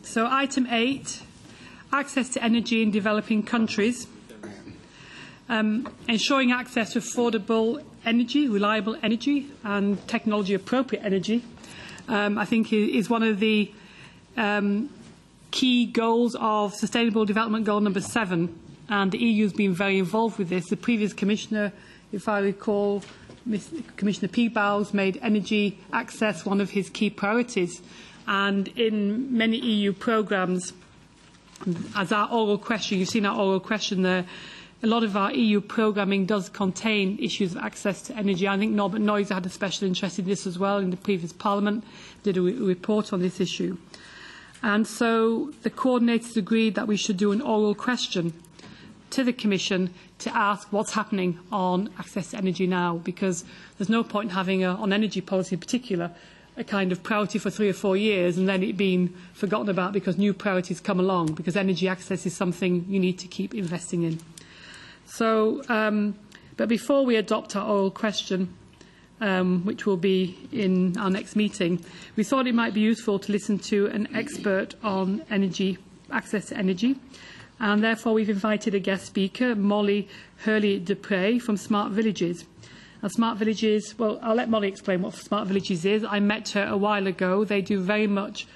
So item 8, access to energy in developing countries. Ensuring access to affordable energy, reliable energy and technology-appropriate energy, I think is one of the key goals of Sustainable Development Goal number 7. And the EU has been very involved with this. The previous commissioner, if I recall, Commissioner Piebalgs, made energy access one of his key priorities. And in many EU programmes, as our oral question, you've seen our oral question there, a lot of our EU programming does contain issues of access to energy. I think Norbert Neuser had a special interest in this as well in the previous Parliament, did a report on this issue. And so the coordinators agreed that we should do an oral question to the Commission to ask what's happening on access to energy now, because there's no point in having, on energy policy in particular, a kind of priority for 3 or 4 years and then it being forgotten about because new priorities come along, because energy access is something you need to keep investing in. So, but before we adopt our oral question, which will be in our next meeting, we thought it might be useful to listen to an expert on energy, access to energy. And therefore, we've invited a guest speaker, Molly Hurley-Dépret from Smart Villages. And Smart Villages, well, I'll let Molly explain what Smart Villages is. I met her a while ago. They do very much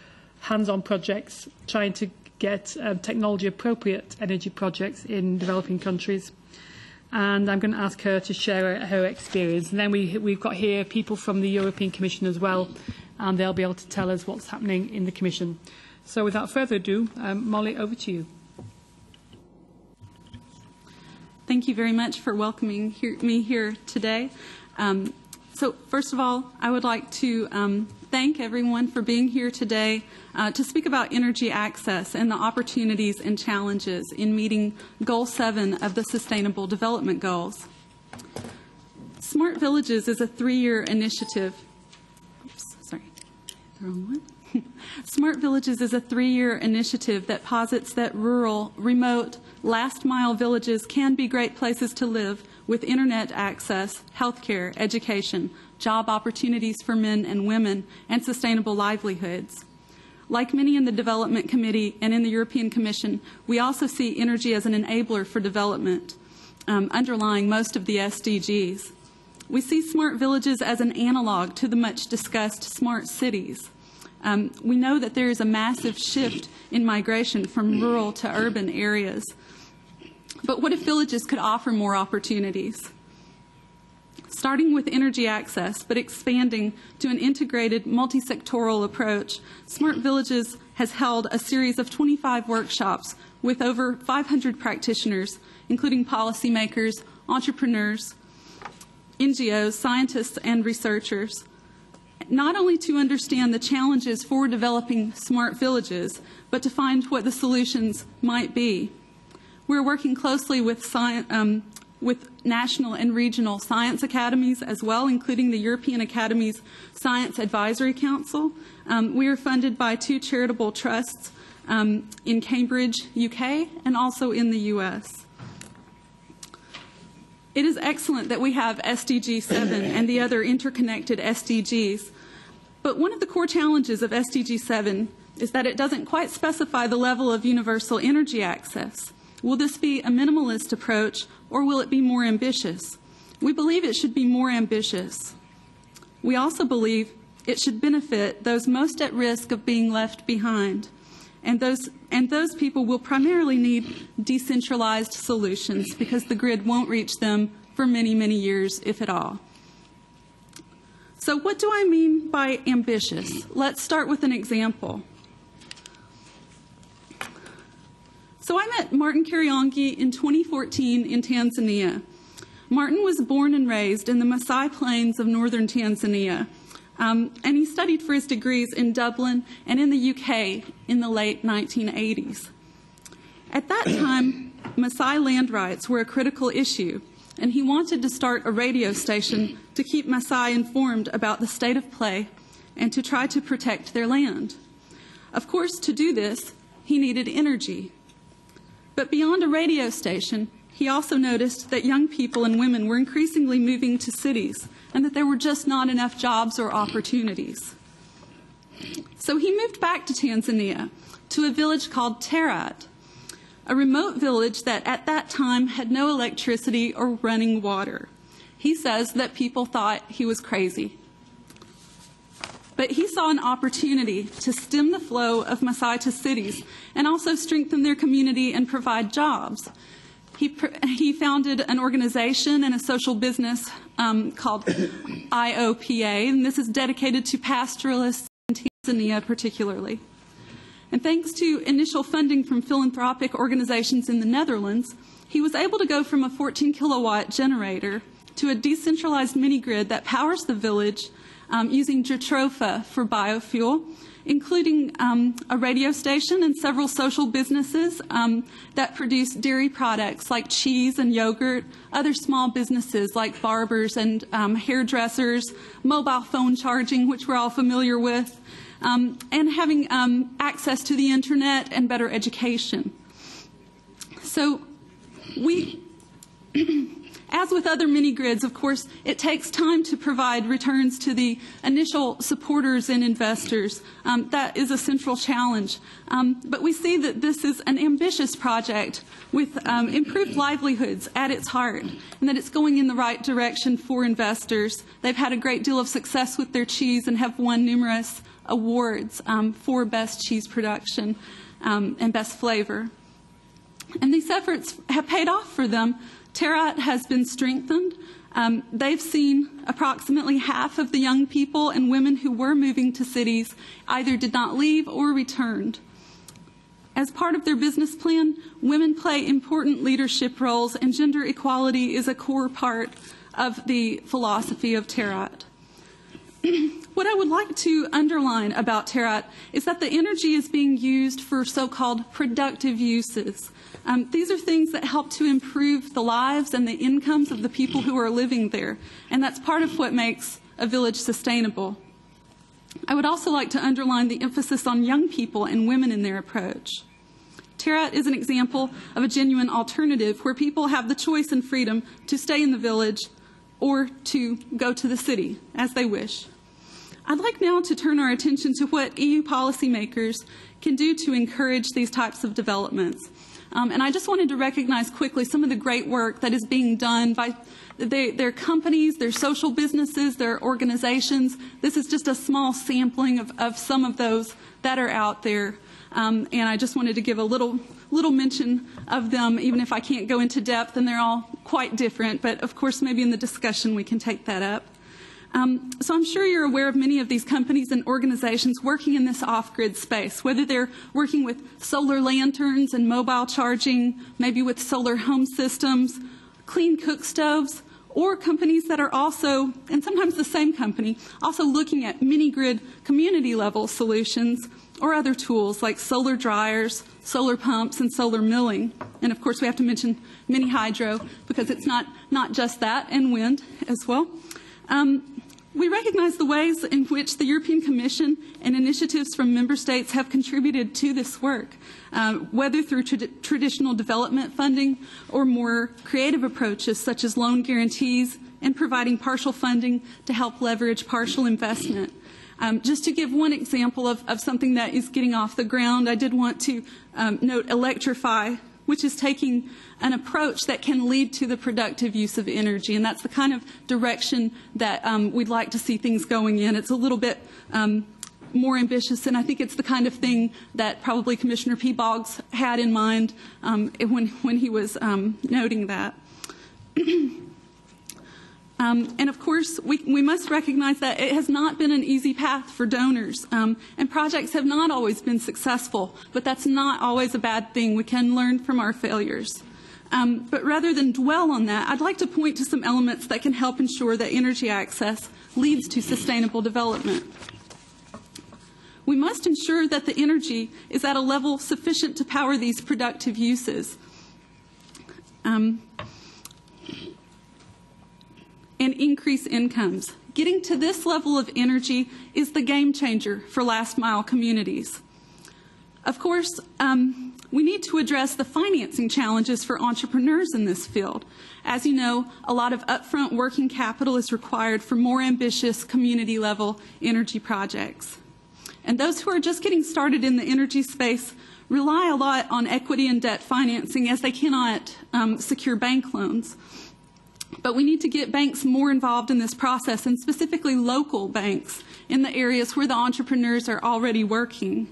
hands-on projects, trying to get technology-appropriate energy projects in developing countries. And I'm going to ask her to share her experience. And then we've got here people from the European Commission as well, and they'll be able to tell us what's happening in the Commission. So without further ado, Molly, over to you. Thank you very much for welcoming me here today. So first of all, I would like to thank everyone for being here today to speak about energy access and the opportunities and challenges in meeting Goal 7 of the Sustainable Development Goals. Smart Villages is a 3-year initiative. Oops, sorry, the wrong one. Smart Villages is a 3-year initiative that posits that rural, remote, last-mile villages can be great places to live with internet access, healthcare, education, job opportunities for men and women, and sustainable livelihoods. Like many in the Development Committee and in the European Commission, we also see energy as an enabler for development, underlying most of the SDGs. We see smart villages as an analog to the much-discussed smart cities. We know that there is a massive shift in migration from rural to urban areas. But what if villages could offer more opportunities? Starting with energy access, but expanding to an integrated, multi-sectoral approach, Smart Villages has held a series of 25 workshops with over 500 practitioners, including policymakers, entrepreneurs, NGOs, scientists, and researchers, not only to understand the challenges for developing smart villages, but to find what the solutions might be. We're working closely with national and regional science academies as well, including the European Academy's Science Advisory Council. We are funded by 2 charitable trusts in Cambridge, UK, and also in the US. It is excellent that we have SDG 7 and the other interconnected SDGs, but one of the core challenges of SDG 7 is that it doesn't quite specify the level of universal energy access. Will this be a minimalist approach, or will it be more ambitious? We believe it should be more ambitious. We also believe it should benefit those most at risk of being left behind, and those people will primarily need decentralized solutions because the grid won't reach them for many, many years, if at all. So what do I mean by ambitious? Let's start with an example. So I met Martin Kariuki in 2014 in Tanzania. Martin was born and raised in the Maasai Plains of northern Tanzania, and he studied for his degrees in Dublin and in the UK in the late 1980s. At that time, Maasai land rights were a critical issue, and he wanted to start a radio station to keep Maasai informed about the state of play and to try to protect their land. Of course, to do this, he needed energy. But beyond a radio station, he also noticed that young people and women were increasingly moving to cities and that there were just not enough jobs or opportunities. So he moved back to Tanzania, to a village called Terat, a remote village that at that time had no electricity or running water. He says that people thought he was crazy. But he saw an opportunity to stem the flow of Maasai to cities and also strengthen their community and provide jobs. He founded an organization and a social business called IOPA, and this is dedicated to pastoralists in Tanzania particularly. And thanks to initial funding from philanthropic organizations in the Netherlands, he was able to go from a 14-kilowatt generator to a decentralized mini-grid that powers the village using jatropha for biofuel, including a radio station and several social businesses that produce dairy products like cheese and yogurt, other small businesses like barbers and hairdressers, mobile phone charging, which we're all familiar with, and having access to the internet and better education. So as with other mini-grids, of course, it takes time to provide returns to the initial supporters and investors. That is a central challenge. But we see that this is an ambitious project with improved livelihoods at its heart, and that it's going in the right direction for investors. They've had a great deal of success with their cheese and have won numerous awards for best cheese production and best flavor. And these efforts have paid off for them. Terat has been strengthened. They've seen approximately half of the young people and women who were moving to cities either did not leave or returned. As part of their business plan, women play important leadership roles, and gender equality is a core part of the philosophy of Terat. What I would like to underline about Terat is that the energy is being used for so-called productive uses. These are things that help to improve the lives and the incomes of the people who are living there, and that's part of what makes a village sustainable. I would also like to underline the emphasis on young people and women in their approach. Terat is an example of a genuine alternative where people have the choice and freedom to stay in the village or to go to the city as they wish. I'd like now to turn our attention to what EU policymakers can do to encourage these types of developments. And I just wanted to recognize quickly some of the great work that is being done by their companies, their social businesses, their organizations. This is just a small sampling of some of those that are out there. And I just wanted to give a little mention of them, even if I can't go into depth, and they're all quite different. But of course, maybe in the discussion we can take that up. So I'm sure you're aware of many of these companies and organizations working in this off-grid space, whether they're working with solar lanterns and mobile charging, maybe with solar home systems, clean cook stoves, or companies that are also, and sometimes the same company, also looking at mini-grid community-level solutions or other tools like solar dryers, solar pumps, and solar milling. And of course, we have to mention mini hydro because it's not just that, and wind as well. We recognize the ways in which the European Commission and initiatives from member states have contributed to this work, whether through traditional development funding or more creative approaches such as loan guarantees and providing partial funding to help leverage partial investment. Just to give one example of something that is getting off the ground, I did want to note Electrify, which is taking an approach that can lead to the productive use of energy. And that's the kind of direction that we'd like to see things going in. It's a little bit more ambitious, and I think it's the kind of thing that probably Commissioner P. Boggs had in mind when he was noting that. And of course, we must recognize that it has not been an easy path for donors, and projects have not always been successful, but that's not always a bad thing. We can learn from our failures. But rather than dwell on that, I'd like to point to some elements that can help ensure that energy access leads to sustainable development. We must ensure that the energy is at a level sufficient to power these productive uses. And increase incomes. Getting to this level of energy is the game changer for last mile communities. Of course, we need to address the financing challenges for entrepreneurs in this field. As you know, a lot of upfront working capital is required for more ambitious community level energy projects. And those who are just getting started in the energy space rely a lot on equity and debt financing as they cannot secure bank loans. But we need to get banks more involved in this process, and specifically local banks in the areas where the entrepreneurs are already working.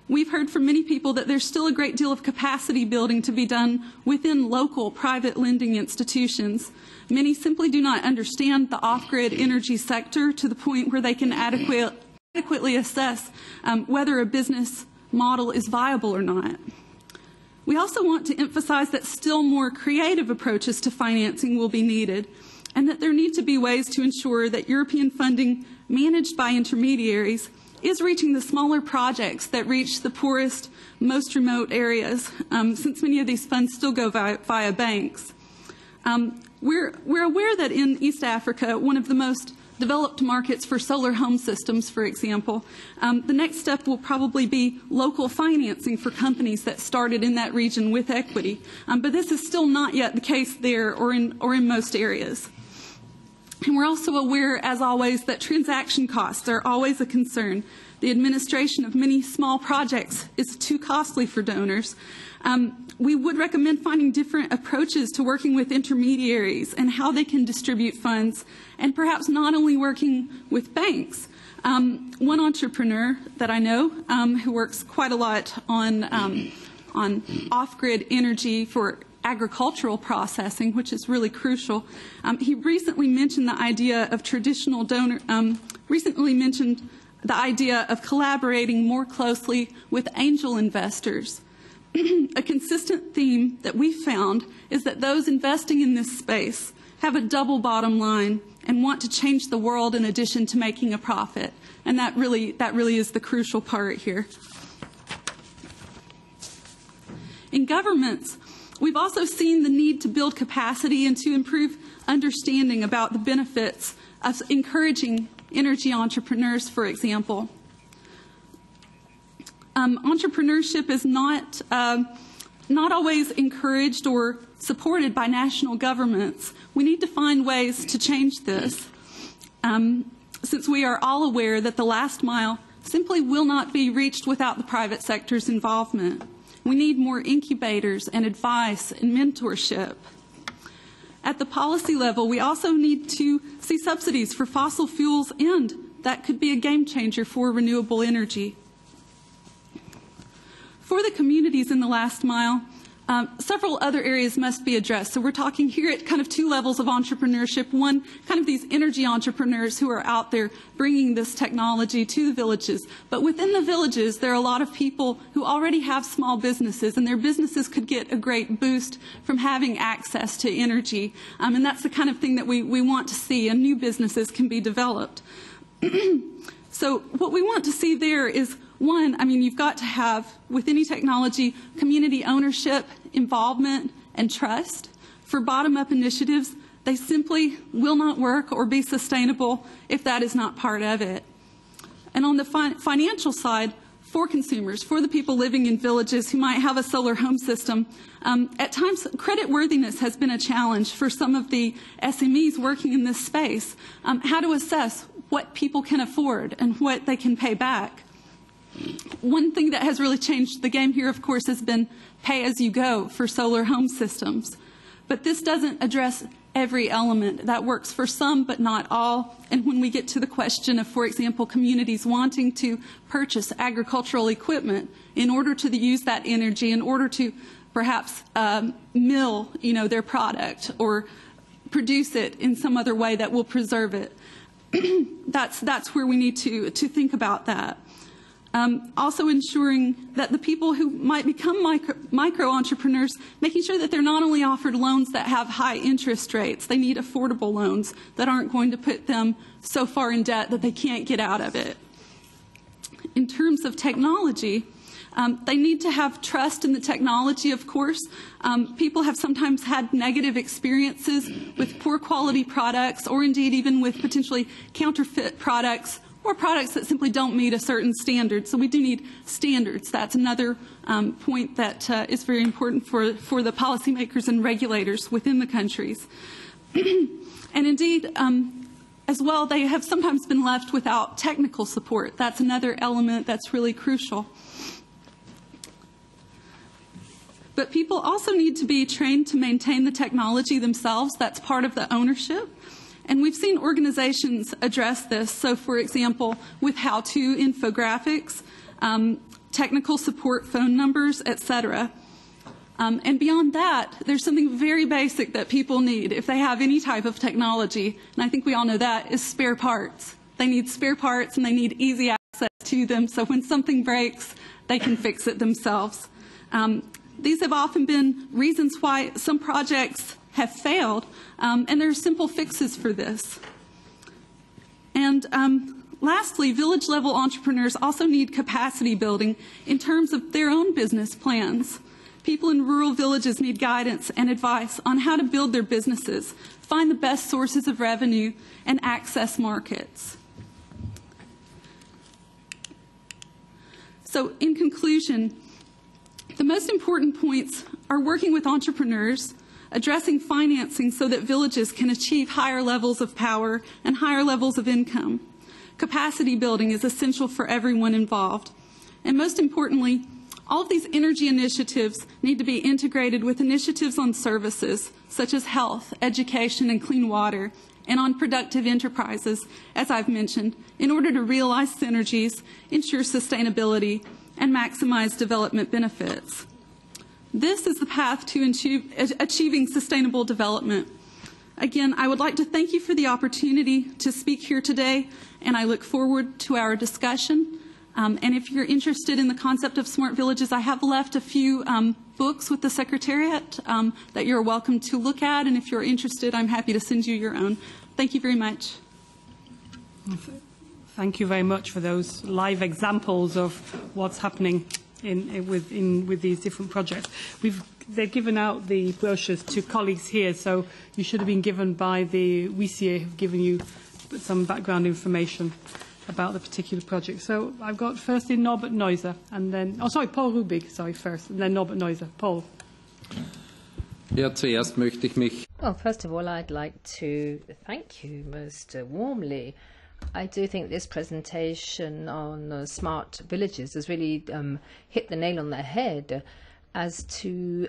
We've heard from many people that there's still a great deal of capacity building to be done within local private lending institutions. Many simply do not understand the off-grid energy sector to the point where they can adequately assess whether a business model is viable or not. We also want to emphasize that still more creative approaches to financing will be needed, and that there need to be ways to ensure that European funding managed by intermediaries is reaching the smaller projects that reach the poorest, most remote areas, since many of these funds still go via banks. We're aware that in East Africa, one of the most developed markets for solar home systems, for example, the next step will probably be local financing for companies that started in that region with equity. But this is still not yet the case there or in most areas. And we're also aware, as always, that transaction costs are always a concern. The administration of many small projects is too costly for donors. We would recommend finding different approaches to working with intermediaries and how they can distribute funds, and perhaps not only working with banks. One entrepreneur that I know who works quite a lot on off-grid energy for agricultural processing, which is really crucial. He recently mentioned the idea of traditional donor, recently mentioned the idea of collaborating more closely with angel investors. A consistent theme that we found is that those investing in this space have a double bottom line and want to change the world in addition to making a profit. And that really is the crucial part here. In governments, we've also seen the need to build capacity and to improve understanding about the benefits of encouraging energy entrepreneurs, for example. Entrepreneurship is not always encouraged or supported by national governments. We need to find ways to change this, since we are all aware that the last mile simply will not be reached without the private sector's involvement. We need more incubators and advice and mentorship. At the policy level, we also need to see subsidies for fossil fuels, and that could be a game changer for renewable energy. For the communities in the last mile, several other areas must be addressed. So we're talking here at kind of two levels of entrepreneurship. One, kind of these energy entrepreneurs who are out there bringing this technology to the villages. But within the villages, there are a lot of people who already have small businesses, and their businesses could get a great boost from having access to energy. And that's the kind of thing that we want to see, and new businesses can be developed. So what we want to see there is, one, I mean, you've got to have, with any technology, community ownership, involvement, and trust. For bottom-up initiatives, they simply will not work or be sustainable if that is not part of it. And on the financial side, for consumers, for the people living in villages who might have a solar home system, at times creditworthiness has been a challenge for some of the SMEs working in this space. How to assess what people can afford and what they can pay back. One thing that has really changed the game here, of course, has been pay-as-you-go for solar home systems. But this doesn't address every element. That works for some, but not all. And when we get to the question of, for example, communities wanting to purchase agricultural equipment in order to use that energy, in order to perhaps mill, their product or produce it in some other way that will preserve it, that's where we need to think about that. Also ensuring that the people who might become micro entrepreneurs, making sure that they're not only offered loans that have high interest rates, they need affordable loans that aren't going to put them so far in debt that they can't get out of it. In terms of technology, they need to have trust in the technology, of course. People have sometimes had negative experiences with poor quality products, or indeed even with potentially counterfeit products, or products that simply don't meet a certain standard. So we do need standards. That's another point that is very important for the policymakers and regulators within the countries. And indeed, as well, they have sometimes been left without technical support. That's another element that's really crucial. But people also need to be trained to maintain the technology themselves. That's part of the ownership. And we've seen organizations address this. So, for example, with how-to infographics, technical support phone numbers, etc. And beyond that, there's something very basic that people need if they have any type of technology, and I think we all know that, is spare parts. They need spare parts and they need easy access to them, so when something breaks, they can fix it themselves. These have often been reasons why some projects have failed, and there are simple fixes for this. And lastly, village-level entrepreneurs also need capacity building in terms of their own business plans. People in rural villages need guidance and advice on how to build their businesses, find the best sources of revenue, and access markets. So, in conclusion, the most important points are working with entrepreneurs, addressing financing so that villages can achieve higher levels of power and higher levels of income. Capacity building is essential for everyone involved. And most importantly, all of these energy initiatives need to be integrated with initiatives on services such as health, education, and clean water, and on productive enterprises, as I've mentioned, in order to realize synergies, ensure sustainability, and maximize development benefits. This is the path to achieving sustainable development. Again, I would like to thank you for the opportunity to speak here today, and I look forward to our discussion. And if you're interested in the concept of smart villages, I have left a few books with the Secretariat that you're welcome to look at. And if you're interested, I'm happy to send you your own. Thank you very much. Thank you very much for those live examples of what's happening with these different projects. They've given out the brochures to colleagues here, so you should have been given by the WCA, who've given you some background information about the particular project. So I've got firstly Norbert Neuser, and then, Paul Rübig, first, and then Norbert Neuser. Paul. Ja, zuerst möchte ich mich. Well, first of all, I'd like to thank you most warmly. I do think this presentation on smart villages has really hit the nail on the head as to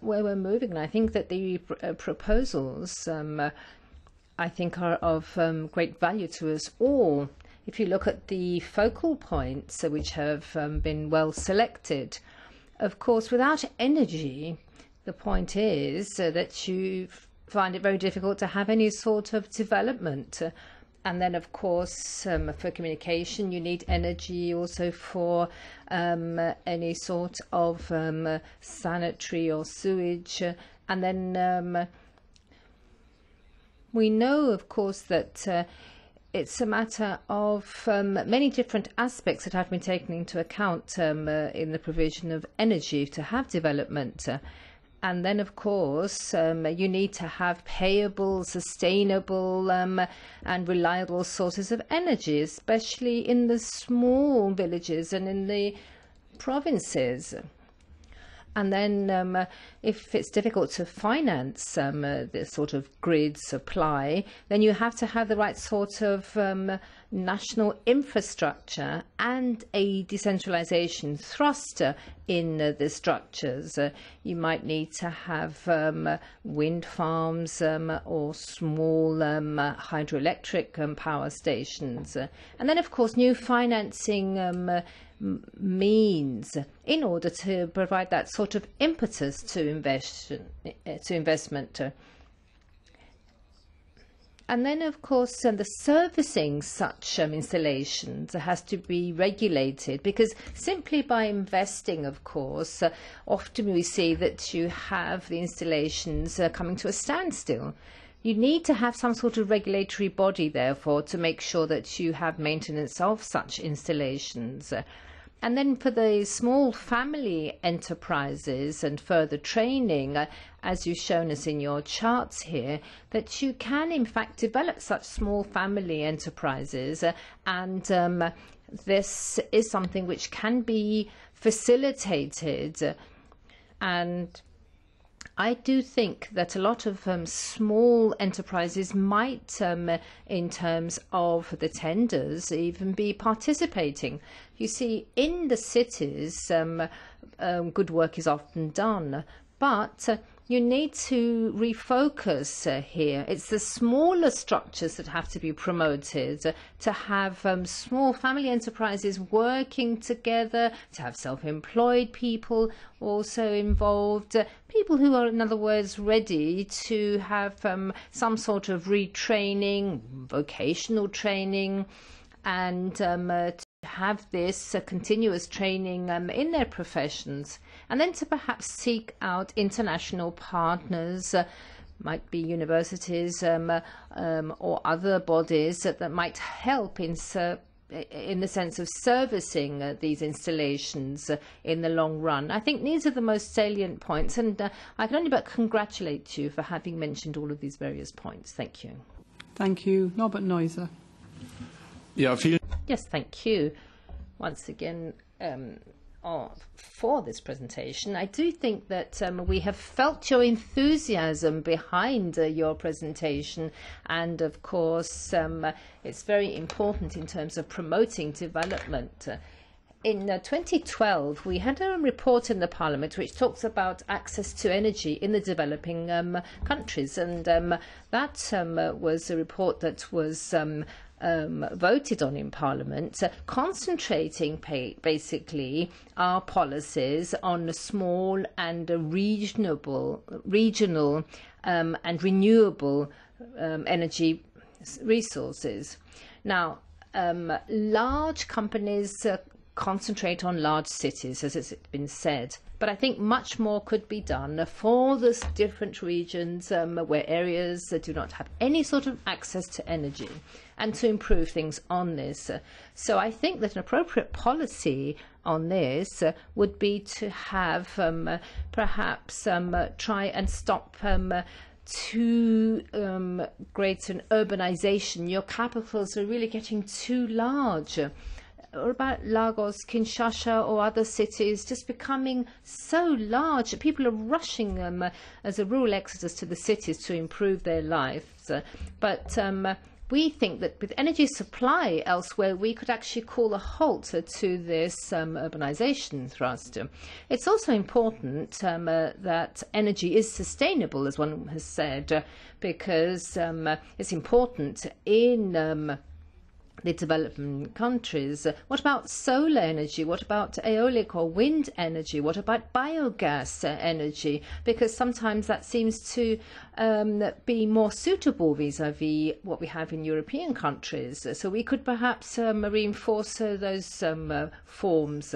where we're moving. And I think that the proposals, I think, are of great value to us all. If you look at the focal points, which have been well selected, of course, without energy, the point is that you find it very difficult to have any sort of development. And then, of course, for communication, you need energy also for any sort of sanitary or sewage. And then we know, of course, that it's a matter of many different aspects that have been taken into account in the provision of energy to have development. And then, of course, you need to have payable, sustainable and reliable sources of energy, especially in the small villages and in the provinces. And then if it's difficult to finance this sort of grid supply, then you have to have the right sort of national infrastructure and a decentralization thrust in the structures. You might need to have wind farms or small hydroelectric power stations. And then, of course, new financing means in order to provide that sort of impetus to investment. And then, of course, the servicing such installations has to be regulated, because simply by investing, of course, often we see that you have the installations coming to a standstill. You need to have some sort of regulatory body, therefore, to make sure that you have maintenance of such installations. And then for the small family enterprises and further training, as you've shown us in your charts here, that you can in fact develop such small family enterprises, and this is something which can be facilitated. And I do think that a lot of small enterprises might, in terms of the tenders, even be participating. You see, in the cities, good work is often done, but you need to refocus here. It's the smaller structures that have to be promoted, to have small family enterprises working together, to have self-employed people also involved, people who are, in other words, ready to have some sort of retraining, vocational training, and to have this continuous training in their professions, and then to perhaps seek out international partners, might be universities or other bodies that might help in the sense of servicing these installations in the long run. I think these are the most salient points, and I can only but congratulate you for having mentioned all of these various points. Thank you. Thank you. Norbert Neuser. Ja, vielen Yes, thank you once again for this presentation. I do think that we have felt your enthusiasm behind your presentation, and of course it's very important in terms of promoting development. In 2012, we had a report in the Parliament which talks about access to energy in the developing countries, and that was a report that was voted on in Parliament, concentrating basically our policies on small and regional and renewable energy resources. Now, large companies concentrate on large cities, as it's been said, but I think much more could be done for the different regions where areas do not have any sort of access to energy, and to improve things on this. So I think that an appropriate policy on this would be to have perhaps try and stop too great an urbanization. Your capitals are really getting too large. Or about Lagos, Kinshasa or other cities just becoming so large that people are rushing as a rural exodus to the cities to improve their lives. But we think that with energy supply elsewhere, we could actually call a halt to this urbanization thrust. It's also important that energy is sustainable, as one has said, because it's important in the developing countries. What about solar energy? What about aeolic or wind energy? What about biogas energy? Because sometimes that seems to be more suitable vis-à-vis what we have in European countries. So we could perhaps reinforce those forms.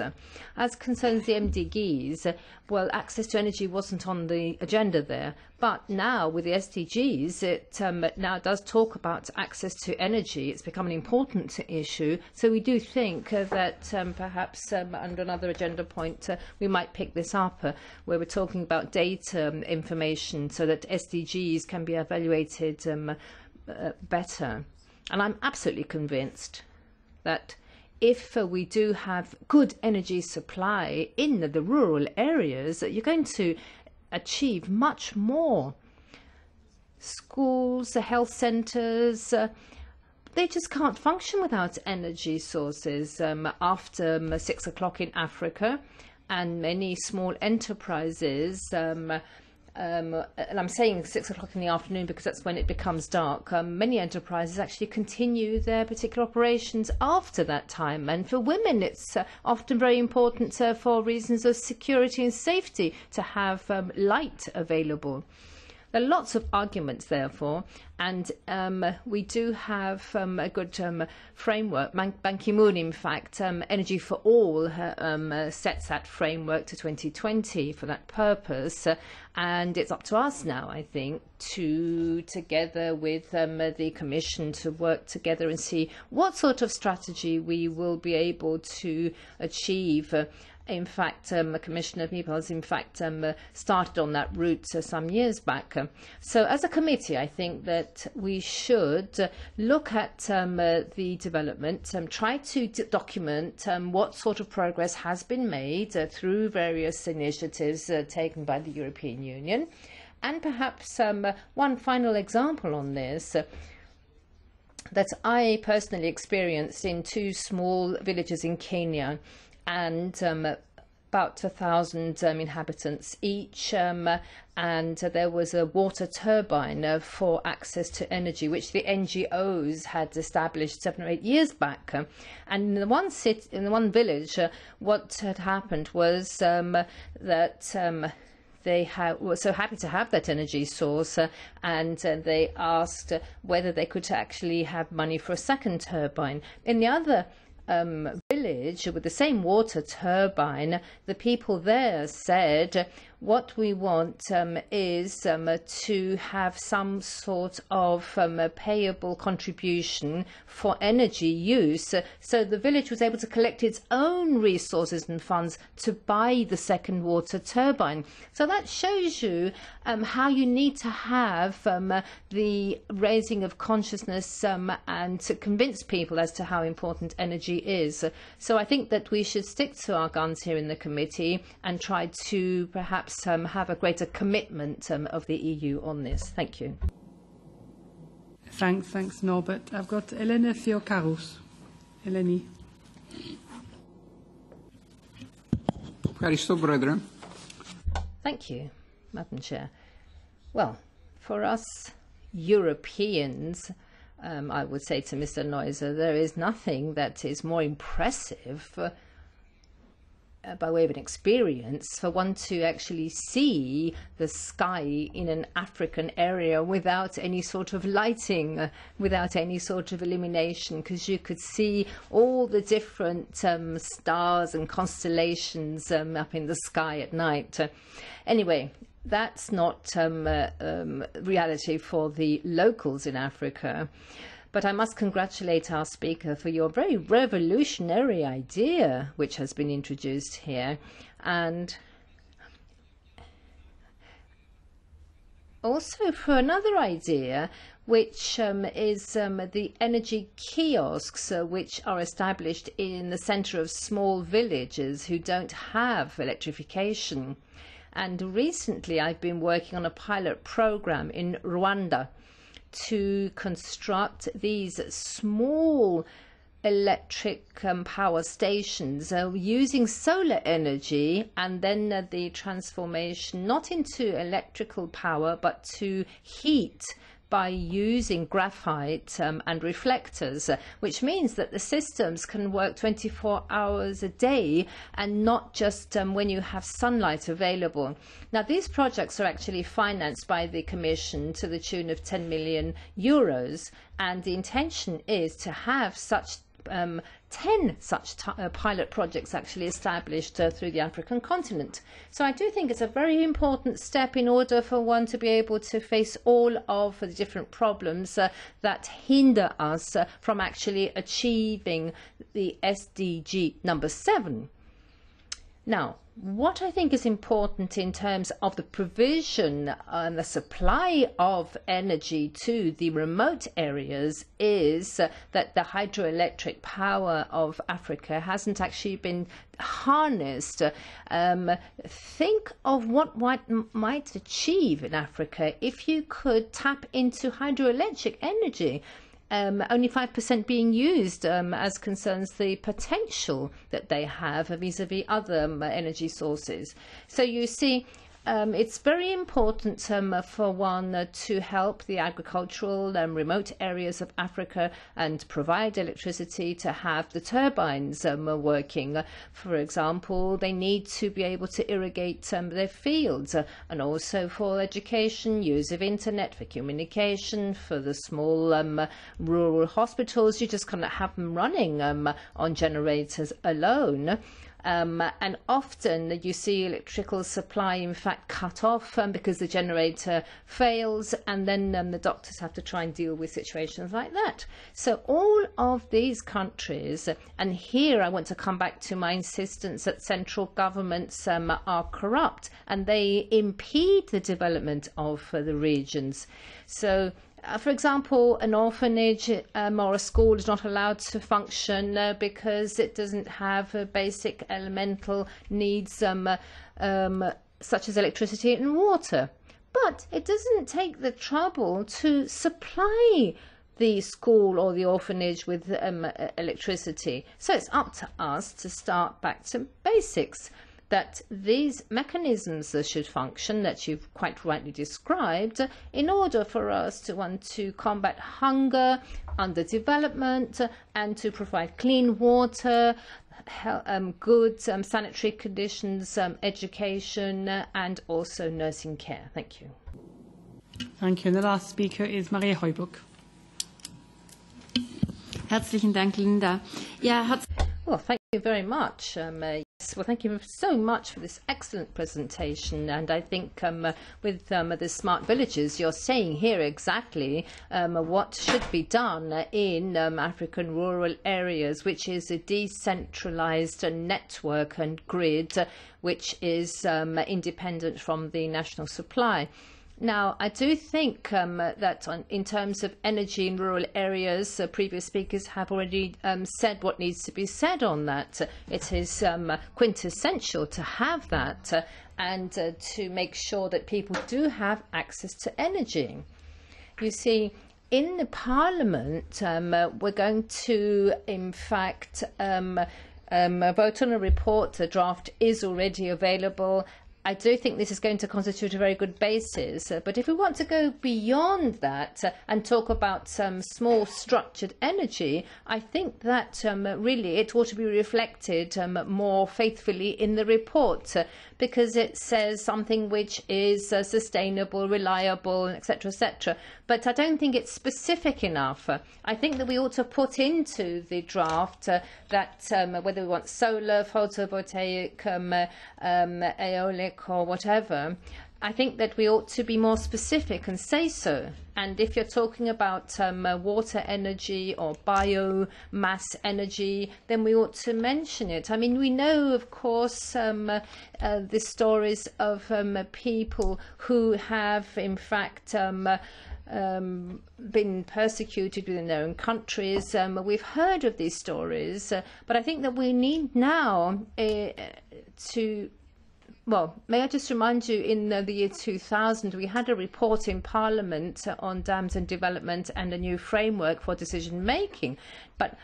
As concerns the MDGs, well, access to energy wasn't on the agenda there. But now, with the SDGs, it now does talk about access to energy. It's become an important issue. So we do think that perhaps under another agenda point, we might pick this up, where we're talking about data information so that SDGs can be evaluated better. And I'm absolutely convinced that if we do have good energy supply in the rural areas, you're going to achieve much more. Schools, health centres, they just can't function without energy sources after 6 o'clock in Africa, and many small enterprises and I'm saying 6 o'clock in the afternoon because that's when it becomes dark. Many enterprises actually continue their particular operations after that time. And for women, it's often very important for reasons of security and safety to have light available. There are lots of arguments, therefore, and we do have a good framework. Ban Ki-moon, in fact, Energy for All sets that framework to 2020 for that purpose, and it's up to us now, I think, to, together with the Commission, to work together and see what sort of strategy we will be able to achieve. In fact, Commissioner MEPs, in fact, started on that route some years back. So as a committee, I think that that we should look at the development, try to document what sort of progress has been made through various initiatives taken by the European Union. And perhaps one final example on this that I personally experienced in 2 small villages in Kenya, and about 1,000 inhabitants each, and there was a water turbine for access to energy, which the NGOs had established 7 or 8 years back. And in the one village, what had happened was that they were so happy to have that energy source, and they asked whether they could actually have money for a second turbine. In the other village with the same water turbine, the people there said, what we want is to have some sort of payable contribution for energy use. So the village was able to collect its own resources and funds to buy the second water turbine. So that shows you how you need to have the raising of consciousness and to convince people as to how important energy is. So I think that we should stick to our guns here in the committee and try to perhaps have a greater commitment of the EU on this. Thank you. Thanks, Norbert. I've got Eleni Theocharos. Eleni. Thank you, Madam Chair. Well, for us Europeans, I would say to Mr. Neuser, there is nothing that is more impressive by way of an experience for one to actually see the sky in an African area without any sort of lighting, without any sort of illumination, because you could see all the different stars and constellations up in the sky at night. Anyway, that's not reality for the locals in Africa. But I must congratulate our speaker for your very revolutionary idea which has been introduced here, and also for another idea which is the energy kiosks which are established in the centre of small villages who don't have electrification. And recently I've been working on a pilot program in Rwanda to construct these small electric power stations using solar energy, and then the transformation not into electrical power but to heat by using graphite and reflectors, which means that the systems can work 24 hours a day and not just when you have sunlight available. Now, these projects are actually financed by the Commission to the tune of 10 million euros, and the intention is to have such 10 such pilot projects actually established through the African continent. So I do think it's a very important step in order for one to be able to face all of the different problems that hinder us from actually achieving the SDG number 7. Now, what I think is important in terms of the provision and the supply of energy to the remote areas is that the hydroelectric power of Africa hasn't actually been harnessed. Think of what one might achieve in Africa if you could tap into hydroelectric energy. Only 5% being used as concerns the potential that they have vis-à-vis other energy sources. So you see, it's very important for one to help the agricultural remote areas of Africa and provide electricity to have the turbines working. For example, they need to be able to irrigate their fields, and also for education, use of internet, for communication, for the small rural hospitals. You just cannot have them running on generators alone. And often you see electrical supply in fact cut off because the generator fails, and then the doctors have to try and deal with situations like that. So all of these countries, and here I want to come back to my insistence that central governments are corrupt and they impede the development of the regions. So for example, an orphanage or a school is not allowed to function because it doesn't have basic elemental needs such as electricity and water. But it doesn't take the trouble to supply the school or the orphanage with electricity. So it's up to us to start back to basics, that these mechanisms should function, that you've quite rightly described, in order for us to want to combat hunger, underdevelopment, and to provide clean water, good sanitary conditions, education, and also nursing care. Thank you. Thank you. And the last speaker is Maria Heubuch. Herzlichen Dank, Linda. Ja, well, thank you very much. Yes, well, thank you so much for this excellent presentation. And I think with the smart villages, you're saying here exactly what should be done in African rural areas, which is a decentralized network and grid, which is independent from the national supply. Now, I do think that in terms of energy in rural areas, previous speakers have already said what needs to be said on that. It is quintessential to have that and to make sure that people do have access to energy. You see, in the Parliament, we're going to, in fact, vote on a report. The draft is already available. I do think this is going to constitute a very good basis, but if we want to go beyond that and talk about small structured energy, I think that really it ought to be reflected more faithfully in the report, because it says something which is sustainable, reliable, etc., etc. But I don't think it's specific enough. I think that we ought to put into the draft that whether we want solar, photovoltaic, aeolic, or whatever, I think that we ought to be more specific and say so. And if you're talking about water energy or biomass energy, then we ought to mention it. I mean, we know, of course, the stories of people who have, in fact, been persecuted within their own countries. We've heard of these stories, but I think that we need now to... Well, may I just remind you, in the year 2000, we had a report in Parliament on dams and development and a new framework for decision-making. But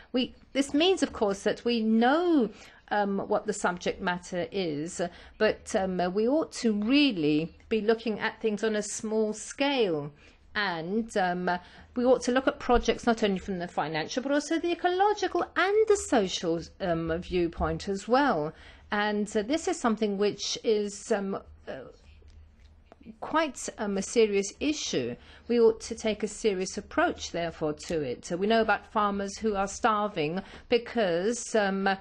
this means, of course, that we know what the subject matter is, but we ought to really be looking at things on a small scale. And we ought to look at projects not only from the financial, but also the ecological and the social viewpoint as well. And this is something which is quite a serious issue. We ought to take a serious approach, therefore, to it. We know about farmers who are starving because they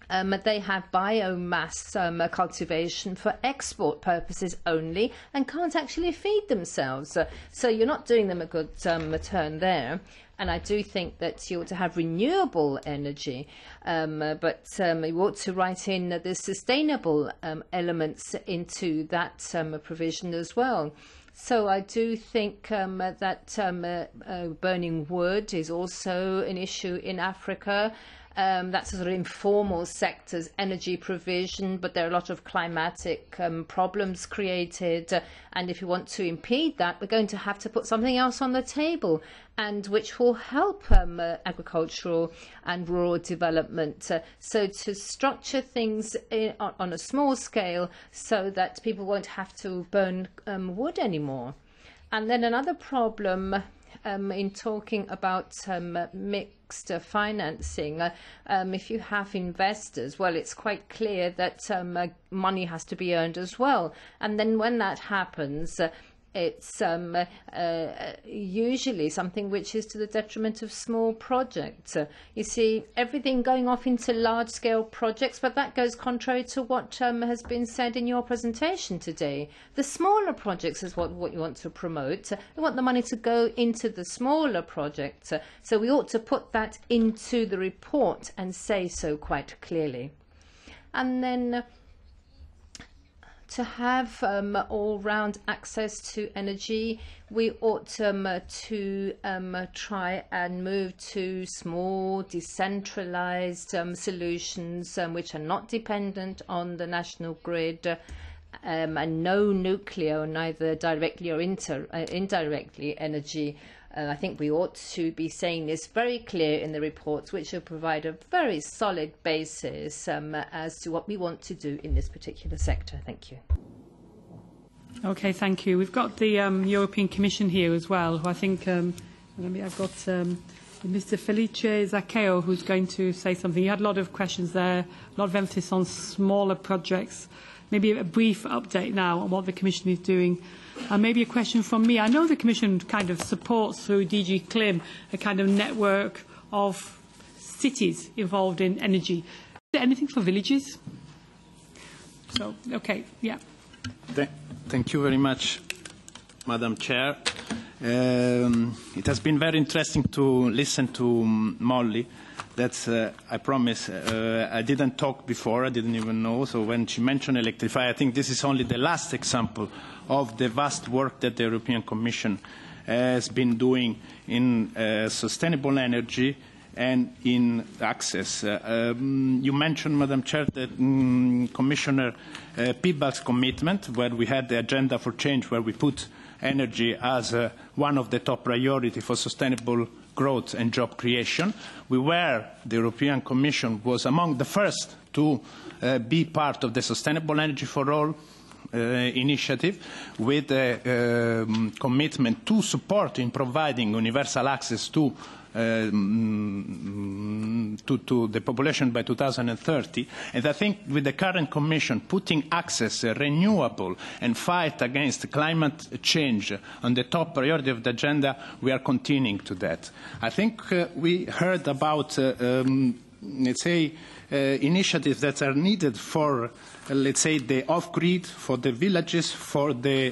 have biomass cultivation for export purposes only and can't actually feed themselves. So you're not doing them a good turn there. And I do think that you ought to have renewable energy, but you ought to write in the sustainable elements into that provision as well. So I do think that burning wood is also an issue in Africa. That's a sort of informal sector's energy provision, but there are a lot of climatic problems created. And if you want to impede that, we're going to have to put something else on the table, and which will help agricultural and rural development. So to structure things on a small scale so that people won't have to burn wood anymore. And then another problem in talking about mixed financing, if you have investors, well, it's quite clear that money has to be earned as well. And then when that happens, it's usually something which is to the detriment of small projects. You see, everything going off into large-scale projects, but that goes contrary to what has been said in your presentation today. The smaller projects is what you want to promote. We want the money to go into the smaller projects. So we ought to put that into the report and say so quite clearly. And then to have all-round access to energy. We ought to try and move to small, decentralized solutions which are not dependent on the national grid, and no nuclear, neither directly or indirectly energy. I think we ought to be saying this very clear in the reports, which will provide a very solid basis as to what we want to do in this particular sector. Thank you. Okay, thank you. We've got the European Commission here as well, who I think I've got Mr. Felice Zaccheo, who's going to say something. You had a lot of questions there, a lot of emphasis on smaller projects. Maybe a brief update now on what the Commission is doing. And maybe a question from me. I know the Commission kind of supports through DG Clim a kind of network of cities involved in energy. Is there anything for villages? So, okay, yeah. Thank you very much, Madam Chair. It has been very interesting to listen to Molly. That's, I promise, I didn't talk before, I didn't even know, so when she mentioned electrify, I think this is only the last example of the vast work that the European Commission has been doing in sustainable energy and in access. You mentioned, Madam Chair, that Commissioner Piebalgs' commitment, where we had the agenda for change, where we put energy as one of the top priorities for sustainable growth and job creation. The European Commission was among the first to be part of the Sustainable Energy for All initiative, with a commitment to support in providing universal access to the population by 2030. And I think with the current Commission putting access, renewable and fight against climate change on the top priority of the agenda, we are continuing to that. I think we heard about, let's say, initiatives that are needed for, let's say, the off-grid, for the villages, for the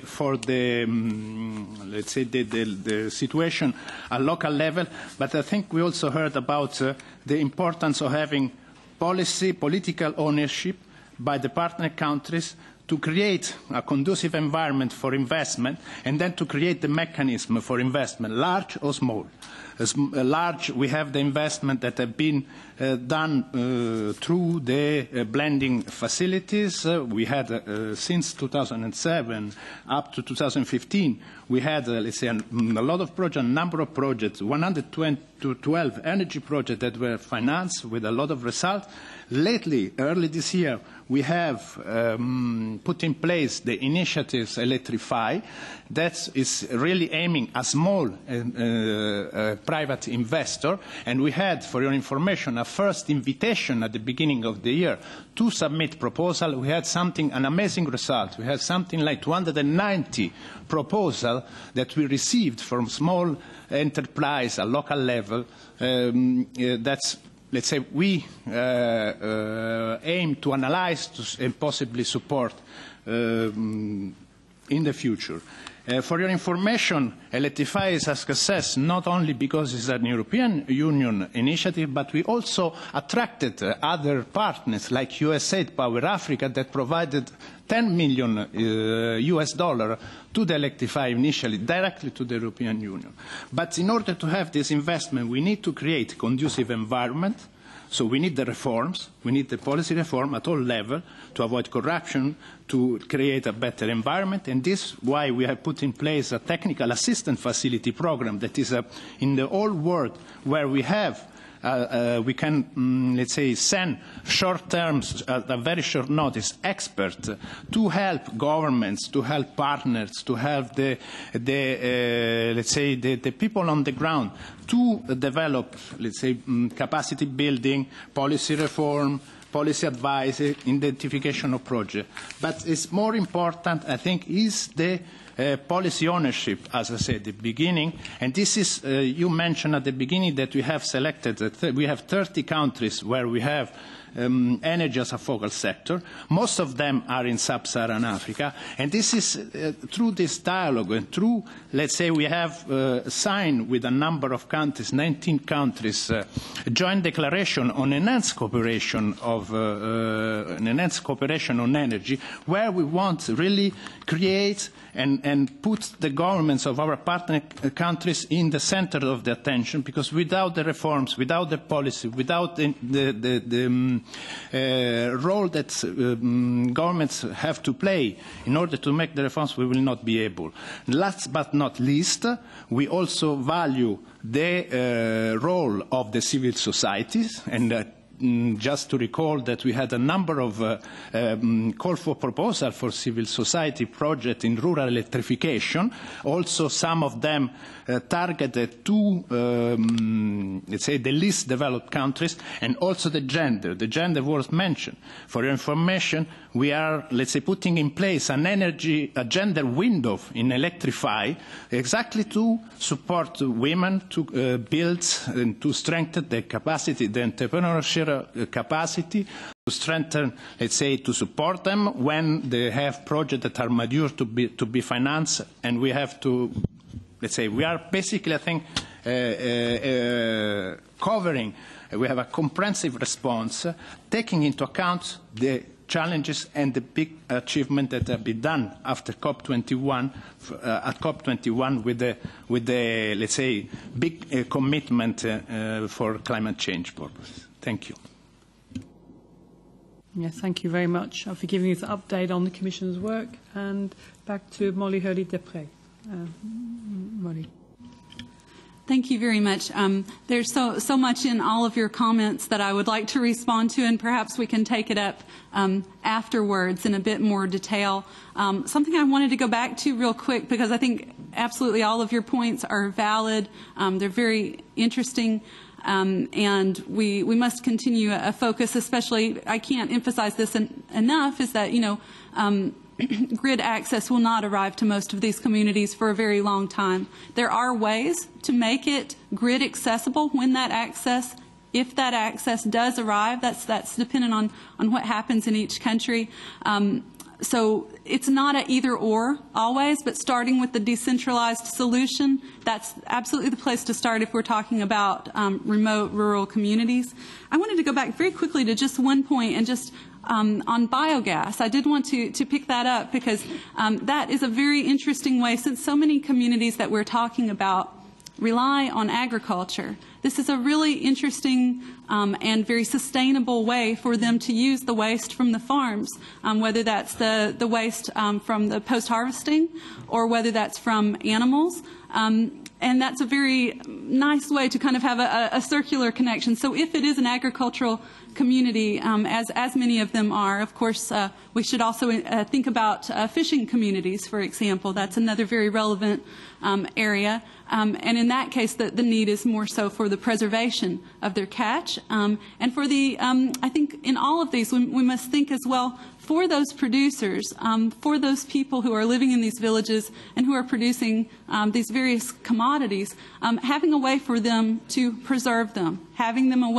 let's say, the situation at local level. But I think we also heard about the importance of having political ownership by the partner countries to create a conducive environment for investment, and then to create the mechanism for investment, large or small. Large, we have the investment that have been done through the blending facilities. We had, since 2007 up to 2015, we had, let's say, a lot of projects, a number of projects, 112 energy projects that were financed with a lot of results. Lately, early this year, we have put in place the initiatives Electrify. That is really aiming at small private investor. And we had, for your information, a first invitation at the beginning of the year to submit proposal. We had an amazing result. We had something like 290 proposals that we received from small enterprise at local level. That's, let's say, we aim to analyze and possibly support in the future. For your information, Electrify is a success not only because it's an European Union initiative, but we also attracted other partners like USAID Power Africa that provided $10 million to the Electrify initially, directly to the European Union. But in order to have this investment, we need to create a conducive environment. So we need the reforms, we need the policy reform at all levels to avoid corruption, to create a better environment, and this is why we have put in place a technical assistance facility program that is in the whole world, where we have we can, let's say, send short-term, at a very short notice, experts to help governments, to help partners, to help let's say, the people on the ground to develop, let's say, capacity building, policy reform, policy advice, identification of projects. But it's more important, I think, is the policy ownership, as I said at the beginning. And this is, you mentioned at the beginning that we have selected, we have 30 countries where we have energy as a focal sector. Most of them are in sub-Saharan Africa. And this is through this dialogue and through, let's say, we have signed with a number of countries, 19 countries, a joint declaration on enhanced cooperation on energy, where we want to really create and put the governments of our partner countries in the center of the attention, because without the reforms, without the policy, without the role that governments have to play in order to make the reforms, we will not be able. Last but not least, we also value the role of the civil societies, and just to recall that we had a number of call for proposal for civil society projects in rural electrification, also some of them targeted to, let's say, the least developed countries, and also the gender. The gender was mentioned. For your information, we are, let's say, putting in place a gender window in Electrify, exactly to support women to build and to strengthen their capacity, the entrepreneurship capacity, to strengthen, let's say, to support them when they have projects that are mature to be financed, and we have to, let's say, we are basically, I think, covering, we have a comprehensive response, taking into account the challenges and the big achievement that have been done after COP21, at COP21 with the, let's say, big commitment for climate change purposes. Thank you. Yes, thank you very much for giving us an update on the Commission's work. And back to Molly Hurley-Dépret. Molly. Thank you very much. There's so much in all of your comments that I would like to respond to, and perhaps we can take it up afterwards in a bit more detail. Something I wanted to go back to real quick, because I think absolutely all of your points are valid. They're very interesting. And we must continue a focus, especially, I can't emphasize this enough, is that, grid access will not arrive to most of these communities for a very long time. There are ways to make it grid accessible when that access, if that access does arrive. That's dependent on what happens in each country. So it's not an either or always, but starting with the decentralized solution, that's absolutely the place to start if we're talking about remote rural communities. I wanted to go back very quickly to just one point, and just on biogas. I did want to pick that up, because that is a very interesting way, since so many communities that we're talking about rely on agriculture. This is a really interesting and very sustainable way for them to use the waste from the farms, whether that's the waste from the post-harvesting or whether that's from animals. And that's a very nice way to kind of have a circular connection. So if it is an agricultural community, as many of them are, of course, we should also think about fishing communities, for example. That's another very relevant area. And in that case, the need is more so for the preservation of their catch. And for the, I think in all of these, we must think as well for those producers, for those people who are living in these villages and who are producing these various commodities, having a way for them to preserve them, having a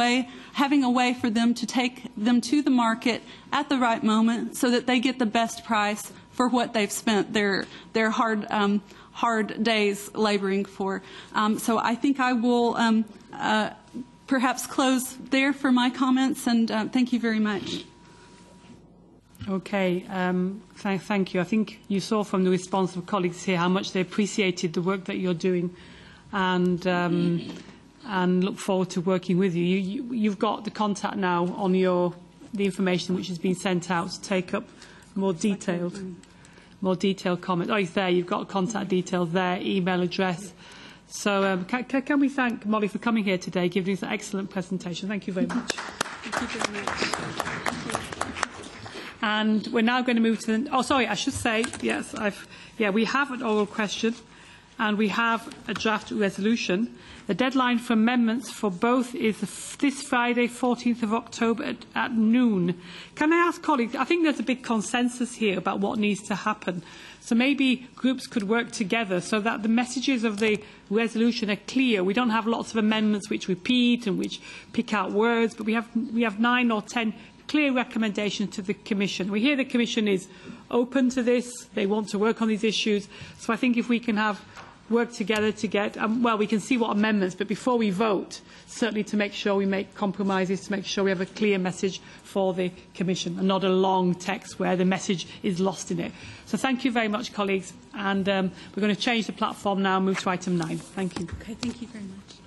way for them to take them to the market at the right moment so that they get the best price for what they've spent their hard days laboring for. So I think I will perhaps close there for my comments, and thank you very much. Okay, thank you. I think you saw from the response of colleagues here how much they appreciated the work that you're doing, and look forward to working with you. You've got the contact now on the information which has been sent out to take up more detailed comments. Oh, it's there. You've got contact details there, email address. So can we thank Molly for coming here today, giving us an excellent presentation. Thank you very much. Thank you very much. And we're now going to move to the... Oh, sorry, I should say, yes, we have an oral question and we have a draft resolution. The deadline for amendments for both is this Friday, 14th of October at noon. Can I ask colleagues, I think there's a big consensus here about what needs to happen. So maybe groups could work together so that the messages of the resolution are clear. We don't have lots of amendments which repeat and which pick out words, but we have 9 or 10 clear recommendations to the Commission. We hear the Commission is open to this. They want to work on these issues. So I think if we can have work together to get, well, we can see what amendments, but before we vote, certainly to make sure we make compromises, to make sure we have a clear message for the Commission and not a long text where the message is lost in it. So thank you very much, colleagues. And we're going to change the platform now and move to item 9. Thank you. Okay, thank you very much.